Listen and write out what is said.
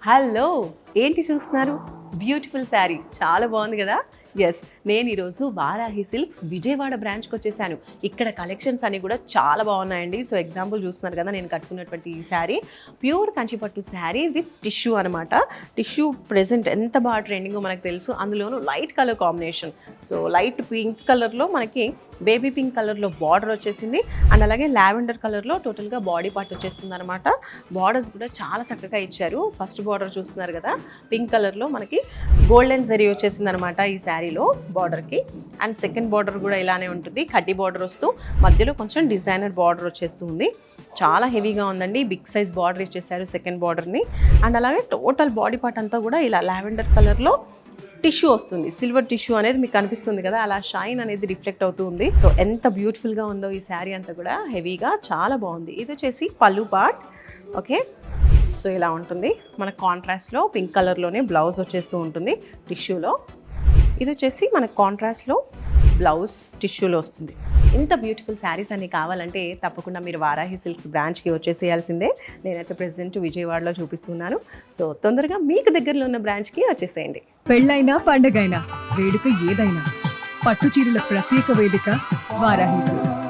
Hello, ఏంటి చూస్తున్నారు? Beautiful sari, చాలా బాగుంది కదా. ఎస్, నేను ఈరోజు వారాహి సిల్క్స్ విజయవాడ బ్రాంచ్కి వచ్చేసాను. ఇక్కడ కలెక్షన్స్ అన్నీ కూడా చాలా బాగున్నాయండి. సో ఎగ్జాంపుల్ చూస్తున్నారు కదా, నేను కట్టుకున్నటువంటి ఈ sari pure Kanchipattu sari with tissue అనమాట. టిష్యూ ప్రెజెంట్ ఎంత బాగా ట్రెండింగో మనకు తెలుసు. అందులోనూ light colour combination. So light pink కలర్లో మనకి బేబీ పింక్ కలర్లో బార్డర్ వచ్చేసింది. అండ్ అలాగే లావెండర్ కలర్లో టోటల్గా బాడీ పార్ట్ వచ్చేస్తుంది అనమాట. బార్డర్స్ కూడా చాలా చక్కగా ఇచ్చారు. ఫస్ట్ బార్డర్ చూస్తున్నారు కదా, పింక్ కలర్లో మనకి గోల్డెన్ జరీ వచ్చేసింది అనమాట ఈ శారీలో బార్డర్కి. అండ్ సెకండ్ బార్డర్ కూడా ఇలానే ఉంటుంది, కడ్డీ బార్డర్ వస్తూ మధ్యలో కొంచెం డిజైనర్ బార్డర్ వచ్చేస్తుంది. చాలా హెవీగా ఉందండి. బిగ్ సైజ్ బార్డర్ ఇచ్చేసారు సెకండ్ బార్డర్ని. అండ్ అలాగే టోటల్ బాడీ పార్ట్ అంతా కూడా ఇలా లావెండర్ కలర్లో టిష్యూ వస్తుంది. సిల్వర్ టిష్యూ అనేది మీకు కనిపిస్తుంది కదా, అలా షైన్ అనేది రిఫ్లెక్ట్ అవుతుంది. సో ఎంత బ్యూటిఫుల్గా ఉందో ఈ శారీ అంతా కూడా, హెవీగా చాలా బాగుంది. ఇది వచ్చేసి పళ్ళు పార్ట్. ఓకే, సో ఇలా ఉంటుంది. మన కాంట్రాస్ట్లో పింక్ కలర్లోనే బ్లౌజ్ వచ్చేస్తూ ఉంటుంది టిష్యూలో. ఇది వచ్చేసి మన కాంట్రాస్ట్లో బ్లౌజ్ టిష్యూలో వస్తుంది. ఇంత బ్యూటిఫుల్ శారీస్ అన్ని కావాలంటే తప్పకుండా మీరు వారాహి సిల్క్స్ బ్రాంచ్కి వచ్చేసేయాల్సిందే. నేనైతే ప్రెసెంట్ విజయవాడలో చూపిస్తున్నాను. సో తొందరగా మీకు దగ్గరలో ఉన్న బ్రాంచ్కి వచ్చేసేయండి. పెళ్ళైనా పండగైనా వేడుక ఏదైనా పట్టు చీరల ప్రత్యేక వేదిక వారాహి సిల్క్స్.